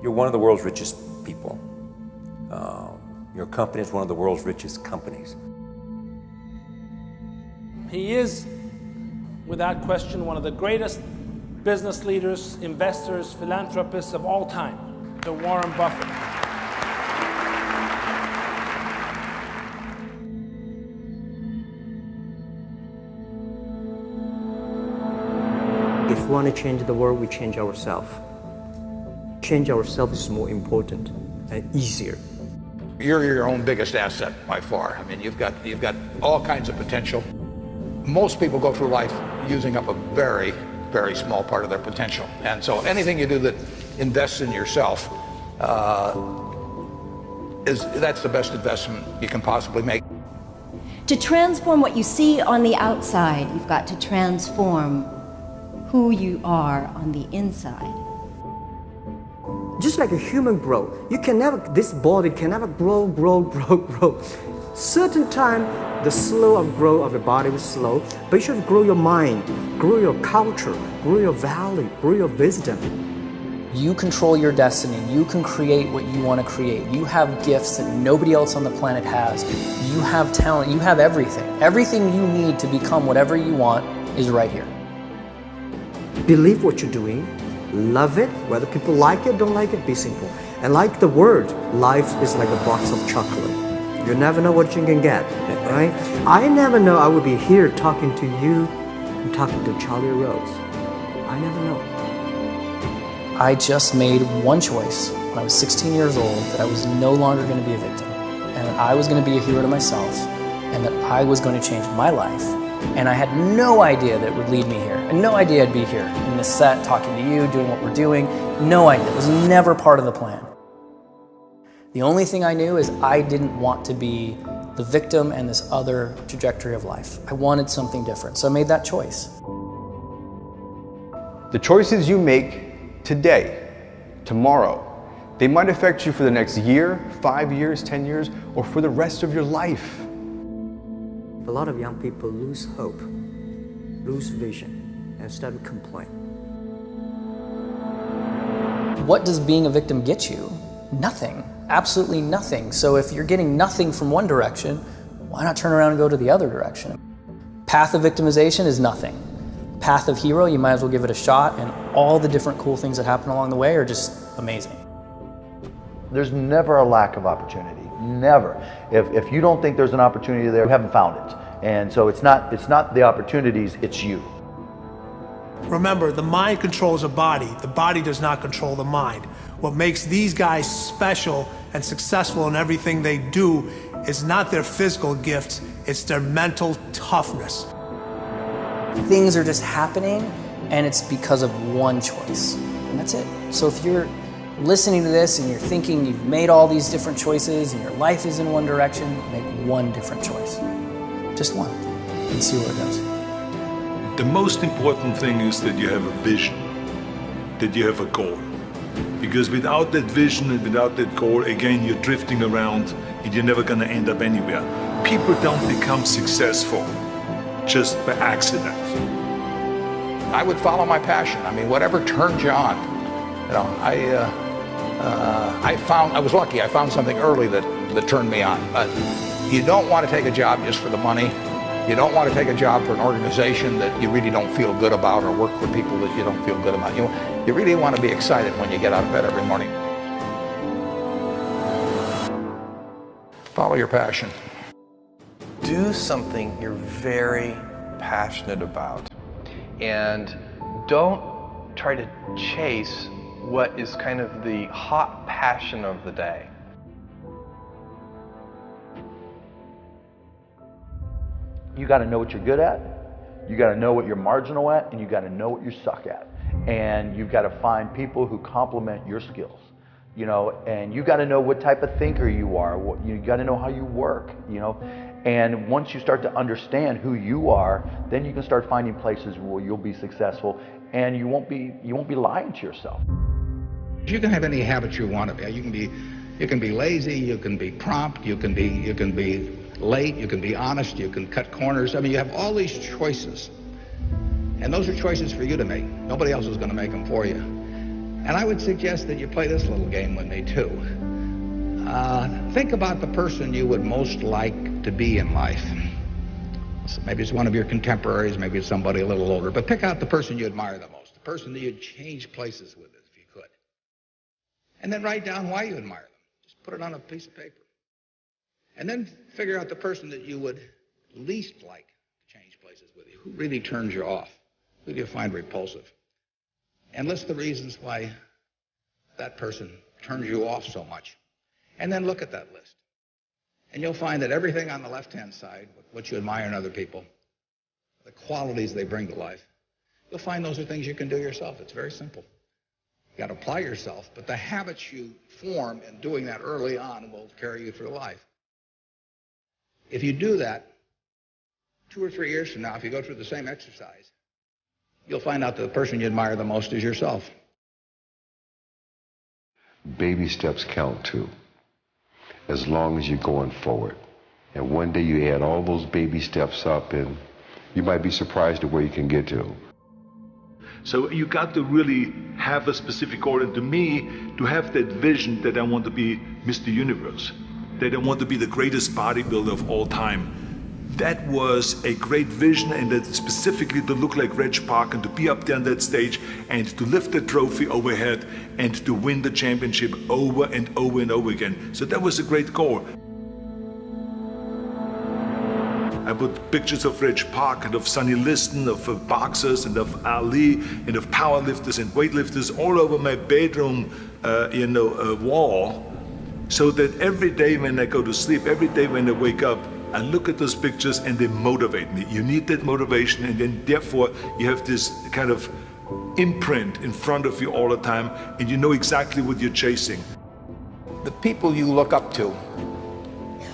You're one of the world's richest people. Your company is one of the world's richest companies. He is, without question, one of the greatest business leaders, investors, philanthropists of all time, the Warren Buffett. If we want to change the world, we change ourselves. Change ourselves is more important and easier. You're your own biggest asset by far. I mean, you've got all kinds of potential. Most people go through life using up a very, very small part of their potential. And so anything you do that invests in yourself, that's the best investment you can possibly make. To transform what you see on the outside, you've got to transform who you are on the inside. Just like a human growth, this body can never grow. Certain time, the slow of growth of the body is slow, but you should grow your mind, grow your culture, grow your value, grow your wisdom. You control your destiny. You can create what you want to create. You have gifts that nobody else on the planet has. You have talent. You have everything. Everything you need to become whatever you want is right here. Believe what you're doing. Love it, whether people like it, don't like it, be simple. And like the word, life is like a box of chocolate. You never know what you can get, right? I never know I would be here talking to you and talking to Charlie Rose. I never know. I just made one choice when I was 16 years old that I was no longer going to be a victim, and that I was going to be a hero to myself, and that I was going to change my life. And I had no idea that it would lead me here. And no idea I'd be here in this set, talking to you, doing what we're doing. No idea. It was never part of the plan. The only thing I knew is I didn't want to be the victim and this other trajectory of life. I wanted something different, so I made that choice. The choices you make today, tomorrow, they might affect you for the next year, 5 years, 10 years, or for the rest of your life. A lot of young people lose hope, lose vision, and start to complain. What does being a victim get you? Nothing. Absolutely nothing. So if you're getting nothing from one direction, why not turn around and go to the other direction? Path of victimization is nothing. Path of hero, you might as well give it a shot, and all the different cool things that happen along the way are just amazing. There's never a lack of opportunity. Never. If you don't think there's an opportunity there, you haven't found it. And so it's not the opportunities, it's you. Remember, the mind controls the body does not control the mind. What makes these guys special and successful in everything they do is not their physical gifts, it's their mental toughness. Things are just happening, and it's because of one choice, and that's it. So if you're listening to this and you're thinking you've made all these different choices and your life is in one direction, make one different choice. Just one, and see where it goes. The most important thing is that you have a vision, that you have a goal. Because without that vision and without that goal, again, you're drifting around and you're never gonna end up anywhere. People don't become successful just by accident. I would follow my passion. I mean, whatever turns you on. You know, I was lucky. I found something early that turned me on. But you don't want to take a job just for the money. You don't want to take a job for an organization that you really don't feel good about, or work for people that you don't feel good about. You really want to be excited when you get out of bed every morning. Follow your passion. Do something you're very passionate about, and don't try to chase what is kind of the hot passion of the day. You got to know what you're good at, you got to know what you're marginal at, and you got to know what you suck at. And you've got to find people who complement your skills. You know, and you got to know what type of thinker you are. You got to know how you work. You know, and once you start to understand who you are, then you can start finding places where you'll be successful, and you won't be lying to yourself. You can have any habit you want to be. You can be lazy. You can be prompt. You can be late. You can be honest. You can cut corners. I mean, you have all these choices, and those are choices for you to make. Nobody else is going to make them for you. And I would suggest that you play this little game with me too. Think about the person you would most like to be in life. So maybe it's one of your contemporaries, maybe it's somebody a little older, but pick out the person you admire the most, the person that you'd change places with if you could. And then write down why you admire them. Just put it on a piece of paper. And then figure out the person that you would least like to change places with you. Who really turns you off? Who do you find repulsive? And list the reasons why that person turns you off so much. And then look at that list. And you'll find that everything on the left-hand side, what you admire in other people, the qualities they bring to life, you'll find those are things you can do yourself. It's very simple. You got to apply yourself, but the habits you form in doing that early on will carry you through life. If you do that, 2 or 3 years from now, if you go through the same exercise, you'll find out that the person you admire the most is yourself. Baby steps count too, as long as you're going forward. And one day you add all those baby steps up and you might be surprised at where you can get to. So you got to really have a specific goal. And to me, to have that vision that I want to be Mr. Universe, that I want to be the greatest bodybuilder of all time, that was a great vision, and that specifically to look like Reg Park and to be up there on that stage and to lift the trophy overhead and to win the championship over and over and over again. So that was a great goal. I put pictures of Reg Park and of Sonny Liston, of boxers and of Ali and of powerlifters and weightlifters all over my bedroom wall, so that every day when I go to sleep, every day when I wake up, I look at those pictures and they motivate me. You need that motivation, and then therefore you have this kind of imprint in front of you all the time, and you know exactly what you're chasing. The people you look up to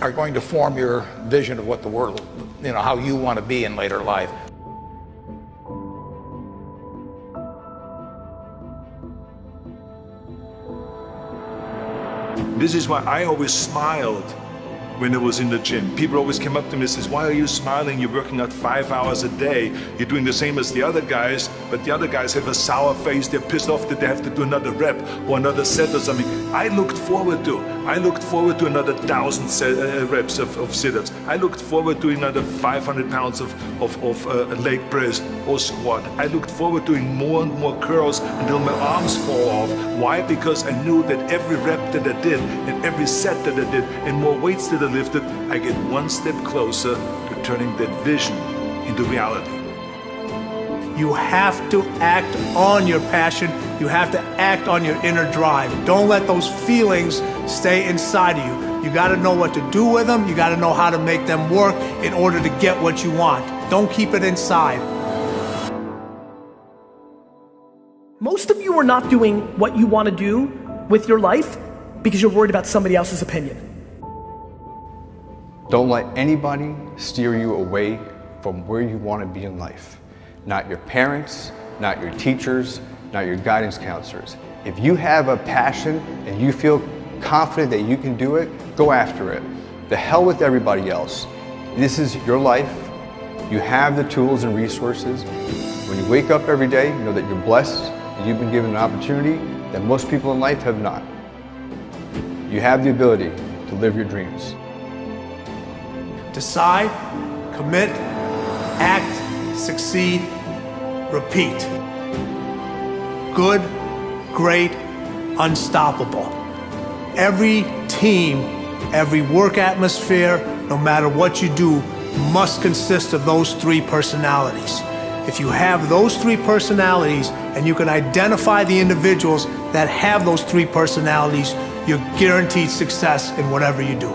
are going to form your vision of what the world, how you want to be in later life. This is why I always smiled when I was in the gym. People always came up to me and says, "Why are you smiling? You're working out 5 hours a day. You're doing the same as the other guys, but the other guys have a sour face. They're pissed off that they have to do another rep or another set or something." I looked forward to another 1,000 reps of sit-ups. I looked forward to another 500 pounds of leg press or squat. I looked forward to doing more and more curls until my arms fall off. Why? Because I knew that every rep that I did and every set that I did and more weights that I lifted, I get one step closer to turning that vision into reality. You have to act on your passion. You have to act on your inner drive. Don't let those feelings stay inside of you. You got to know what to do with them. You got to know how to make them work in order to get what you want. Don't keep it inside. Most of you are not doing what you want to do with your life because you're worried about somebody else's opinion. Don't let anybody steer you away from where you want to be in life. Not your parents, not your teachers, not your guidance counselors. If you have a passion and you feel confident that you can do it, go after it. The hell with everybody else. This is your life. You have the tools and resources. When you wake up every day, know that you're blessed and you've been given an opportunity that most people in life have not. You have the ability to live your dreams. Decide, commit, act, succeed, repeat. Good, great, unstoppable. Every team, every work atmosphere, no matter what you do, must consist of those 3 personalities. If you have those 3 personalities and you can identify the individuals that have those 3 personalities, you're guaranteed success in whatever you do.